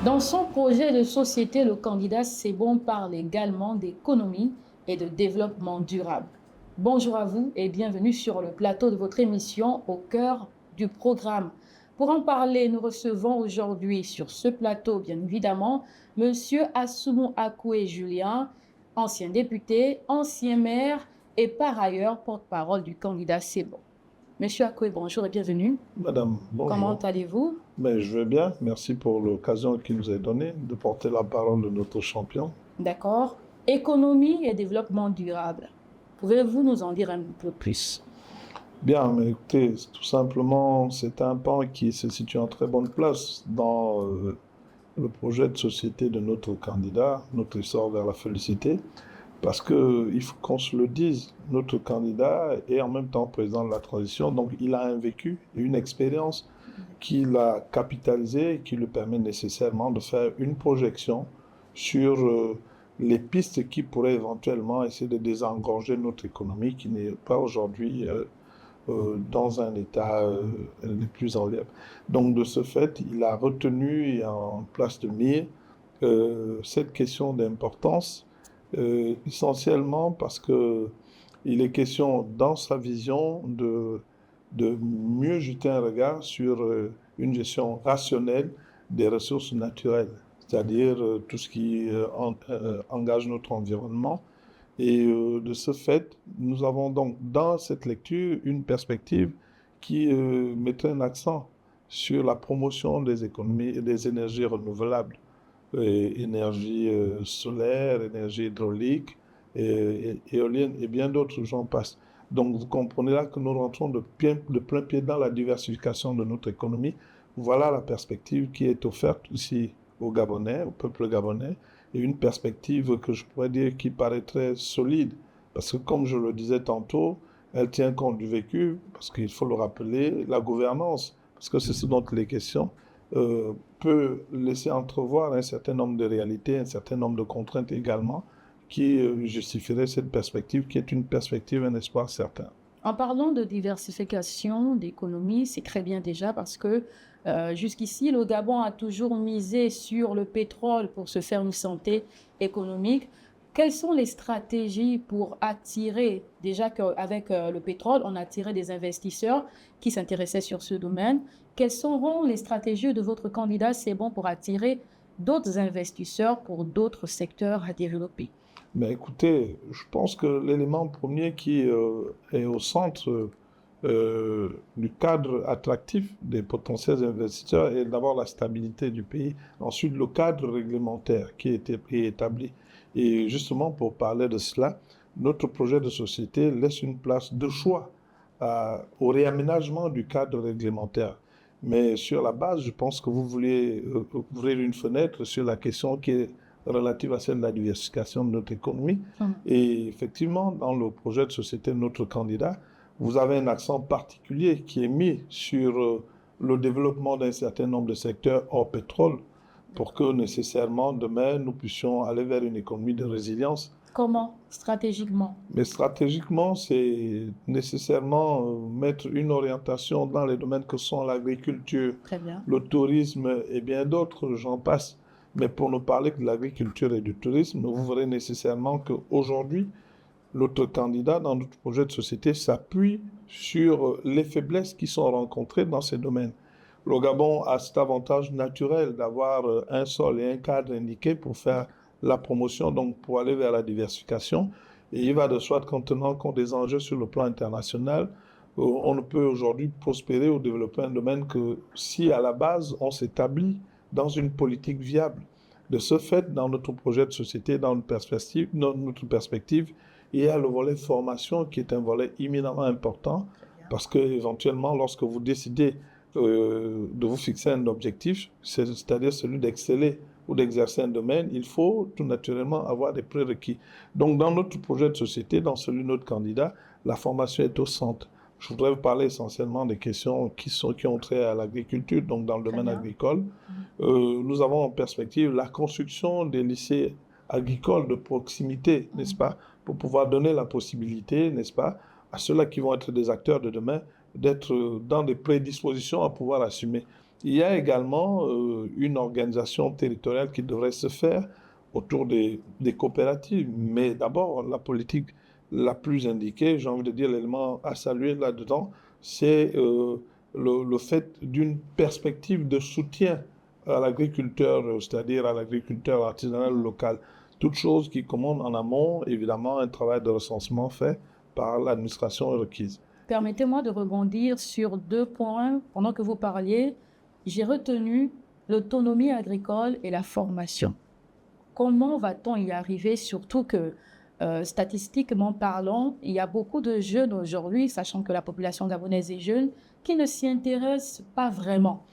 Dans son projet de société, le candidat Sebon parle également d'économie et de développement durable. Bonjour à vous et bienvenue sur le plateau de votre émission Au cœur du programme. Pour en parler, nous recevons aujourd'hui sur ce plateau, bien évidemment, Monsieur Assoumou Akoué Julien, ancien député, ancien maire et par ailleurs porte-parole du candidat Sebon. Monsieur Akoué, bonjour et bienvenue. Madame, Comment bonjour. allez-vous? Mais je vais bien. Merci pour l'occasion qu'il nous est donnée de porter la parole de notre champion. D'accord. Économie et développement durable. Pouvez-vous nous en dire un peu plus? Bien, mais écoutez, tout simplement, c'est un pan qui se situe en très bonne place dans le projet de société de notre candidat, notre essor vers la félicité, parce que il faut qu'on se le dise, notre candidat est en même temps président de la transition, donc il a un vécu et une expérience qu'il a capitalisé et qui lui permet nécessairement de faire une projection sur les pistes qui pourraient éventuellement essayer de désengorger notre économie qui n'est pas aujourd'hui dans un état le plus enviable. Donc de ce fait, il a retenu en place de mire cette question d'importance, essentiellement parce que il est question dans sa vision de mieux jeter un regard sur une gestion rationnelle des ressources naturelles, c'est-à-dire tout ce qui engage notre environnement. Et de ce fait, nous avons donc dans cette lecture une perspective qui mettrait un accent sur la promotion des économies et des énergies renouvelables, énergie solaire, énergie hydraulique, éolienne et bien d'autres, j'en passe. Donc vous comprenez là que nous rentrons de plein pied dans la diversification de notre économie. Voilà la perspective qui est offerte ici aux Gabonais, au peuple gabonais, et une perspective que je pourrais dire qui paraît très solide. Parce que comme je le disais tantôt, elle tient compte du vécu, parce qu'il faut le rappeler, la gouvernance, parce que c'est ce dont il est question, peut laisser entrevoir un certain nombre de réalités, un certain nombre de contraintes également, qui justifierait cette perspective, qui est une perspective, un espoir certain. En parlant de diversification d'économie, c'est très bien déjà parce que jusqu'ici, le Gabon a toujours misé sur le pétrole pour se faire une santé économique. Quelles sont les stratégies pour attirer, déjà qu'avec le pétrole, on a attiré des investisseurs qui s'intéressaient sur ce domaine. Quelles seront les stratégies de votre candidat C'est bon pour attirer d'autres investisseurs pour d'autres secteurs à développer? Mais écoutez, je pense que l'élément premier qui est au centre du cadre attractif des potentiels investisseurs est d'abord la stabilité du pays, ensuite le cadre réglementaire qui a été établi. Et justement, pour parler de cela, notre projet de société laisse une place de choix au réaménagement du cadre réglementaire. Mais sur la base, je pense que vous voulez ouvrir une fenêtre sur la question qui est relative à celle de la diversification de notre économie. Et effectivement, dans le projet de société de notre candidat, vous avez un accent particulier qui est mis sur le développement d'un certain nombre de secteurs hors pétrole pour que nécessairement demain nous puissions aller vers une économie de résilience. Comment stratégiquement? Mais stratégiquement, c'est nécessairement mettre une orientation dans les domaines que sont l'agriculture, le tourisme et bien d'autres, j'en passe. Mais pour ne parler que de l'agriculture et du tourisme, vous verrez nécessairement qu'aujourd'hui, notre candidat dans notre projet de société s'appuie sur les faiblesses qui sont rencontrées dans ces domaines. Le Gabon a cet avantage naturel d'avoir un sol et un cadre indiqué pour faire la promotion, donc pour aller vers la diversification. Et il va de soi qu'en tenant compte des enjeux sur le plan international, on ne peut aujourd'hui prospérer ou développer un domaine que si à la base on s'établit dans une politique viable. De ce fait, dans notre projet de société, dans notre perspective, il y a le volet formation qui est un volet éminemment important parce que éventuellement, lorsque vous décidez de vous fixer un objectif, c'est-à-dire celui d'exceller ou d'exercer un domaine, il faut tout naturellement avoir des prérequis. Donc, dans notre projet de société, dans celui de notre candidat, la formation est au centre. Je voudrais vous parler essentiellement des questions qui ont trait à l'agriculture, donc dans le domaine agricole. Nous avons en perspective la construction des lycées agricoles de proximité, n'est-ce pas, pour pouvoir donner la possibilité, n'est-ce pas, à ceux-là qui vont être des acteurs de demain, d'être dans des prédispositions à pouvoir assumer. Il y a également une organisation territoriale qui devrait se faire autour des coopératives. Mais d'abord, la politique la plus indiquée, j'ai envie de dire l'élément à saluer là-dedans, c'est le fait d'une perspective de soutien à l'agriculteur, c'est-à-dire à l'agriculteur artisanal local. Toute chose qui commande en amont, évidemment, un travail de recensement fait par l'administration requise. Permettez-moi de rebondir sur 2 points. Pendant que vous parliez, j'ai retenu l'autonomie agricole et la formation. Comment va-t-on y arriver, surtout que statistiquement parlant, il y a beaucoup de jeunes aujourd'hui, sachant que la population gabonaise est jeune, qui ne s'y intéressent pas vraiment.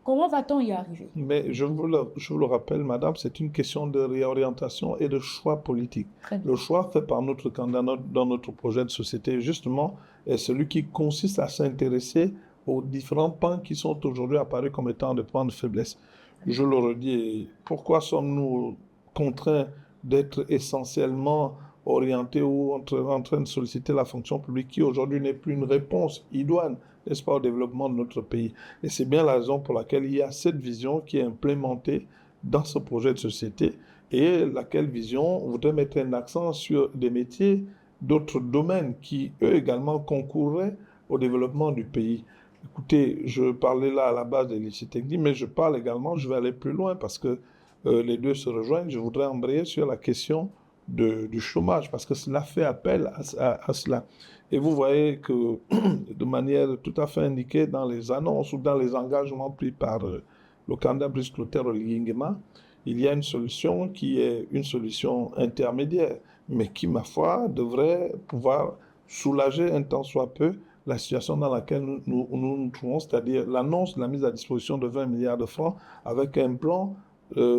Comment va-t-on y arriver? Mais je vous le rappelle, madame, c'est une question de réorientation et de choix politique. Le choix fait par notre candidat dans notre projet de société, justement, est celui qui consiste à s'intéresser aux différents pans qui sont aujourd'hui apparus comme étant des pans de faiblesse. Je le redis, pourquoi sommes-nous contraints d'être essentiellement orientés ou en train de solliciter la fonction publique qui aujourd'hui n'est plus une réponse idoine, n'est-ce pas, au développement de notre pays. Et c'est bien la raison pour laquelle il y a cette vision qui est implémentée dans ce projet de société et laquelle vision voudrait mettre un accent sur des métiers d'autres domaines qui, eux également, concourraient au développement du pays. Écoutez, je parlais là à la base des lycées techniques, mais je parle également, je vais aller plus loin parce que les deux se rejoignent. Je voudrais embrayer sur la question du chômage parce que cela fait appel à cela. Et vous voyez que de manière tout à fait indiquée dans les annonces ou dans les engagements pris par le candidat Brice Clotaire Oligui Nguema, il y a une solution qui est une solution intermédiaire, mais qui, ma foi, devrait pouvoir soulager un tant soit peu la situation dans laquelle nous trouvons, c'est-à-dire l'annonce de la mise à disposition de 20 milliards de francs avec un plan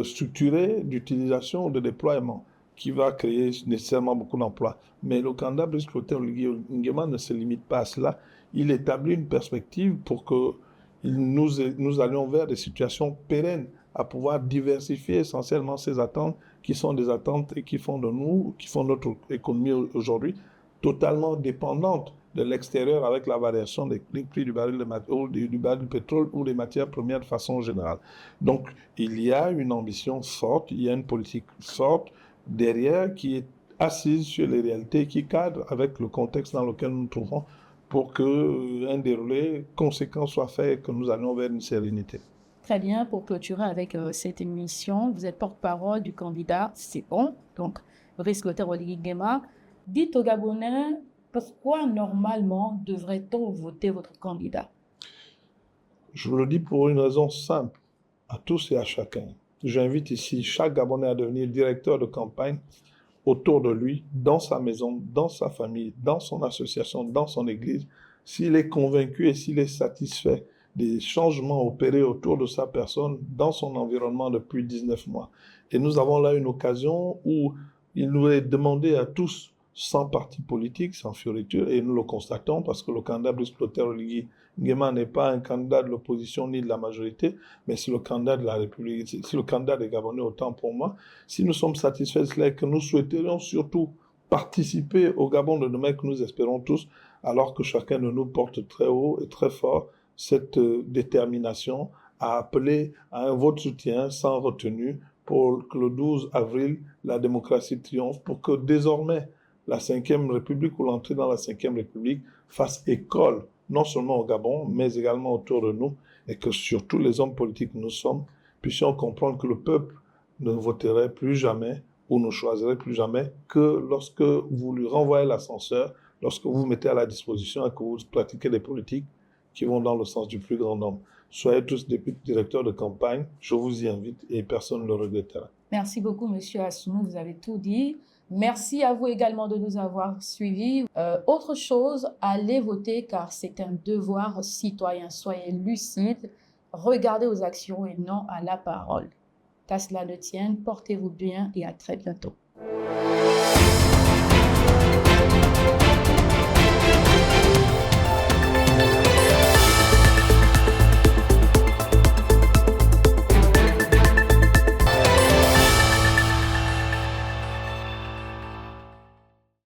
structuré d'utilisation ou de déploiement qui va créer nécessairement beaucoup d'emplois. Mais le candidat Brice Clotaire Oligui Nguema ne se limite pas à cela. Il établit une perspective pour que nous allions vers des situations pérennes à pouvoir diversifier essentiellement ces attentes qui sont des attentes et qui font de nous, qui font notre économie aujourd'hui totalement dépendante de l'extérieur avec la variation des prix du baril de pétrole ou des matières premières de façon générale. Donc, il y a une ambition forte, il y a une politique forte derrière qui est assise sur les réalités, qui cadre avec le contexte dans lequel nous nous trouvons pour qu'un déroulé conséquent soit fait et que nous allions vers une sérénité. Très bien, pour clôturer avec cette émission, vous êtes porte-parole du candidat, c'est bon, donc Brice Clotaire Oligui Nguema. Dites aux Gabonais, pourquoi normalement devrait-on voter votre candidat? Je le dis pour une raison simple, à tous et à chacun. J'invite ici chaque Gabonais à devenir directeur de campagne autour de lui, dans sa maison, dans sa famille, dans son association, dans son église, s'il est convaincu et s'il est satisfait des changements opérés autour de sa personne dans son environnement depuis 19 mois. Et nous avons là une occasion où il nous est demandé à tous, sans parti politique, sans fioriture, et nous le constatons parce que le candidat Brice Clotaire Oligui Nguema n'est pas un candidat de l'opposition ni de la majorité, mais c'est le candidat de la République, c'est le candidat des Gabonais autant pour moi. Si nous sommes satisfaits de cela et que nous souhaiterions surtout participer au Gabon de demain que nous espérons tous, alors que chacun de nous porte très haut et très fort cette détermination à appeler à un vote soutien sans retenue pour que le 12 avril, la démocratie triomphe, pour que désormais la Ve République ou l'entrée dans la Ve République fasse école, non seulement au Gabon, mais également autour de nous, et que surtout les hommes politiques que nous sommes puissions comprendre que le peuple ne voterait plus jamais ou ne choisirait plus jamais que lorsque vous lui renvoyez l'ascenseur, lorsque vous vous mettez à la disposition et que vous pratiquez des politiques qui vont dans le sens du plus grand nombre. Soyez tous des directeurs de campagne, je vous y invite et personne ne le regrettera. Merci beaucoup, Monsieur Assounou, vous avez tout dit. Merci à vous également de nous avoir suivis. Autre chose, allez voter car c'est un devoir citoyen. Soyez lucides, regardez aux actions et non à la parole. Qu'à cela ne tienne, portez-vous bien et à très bientôt.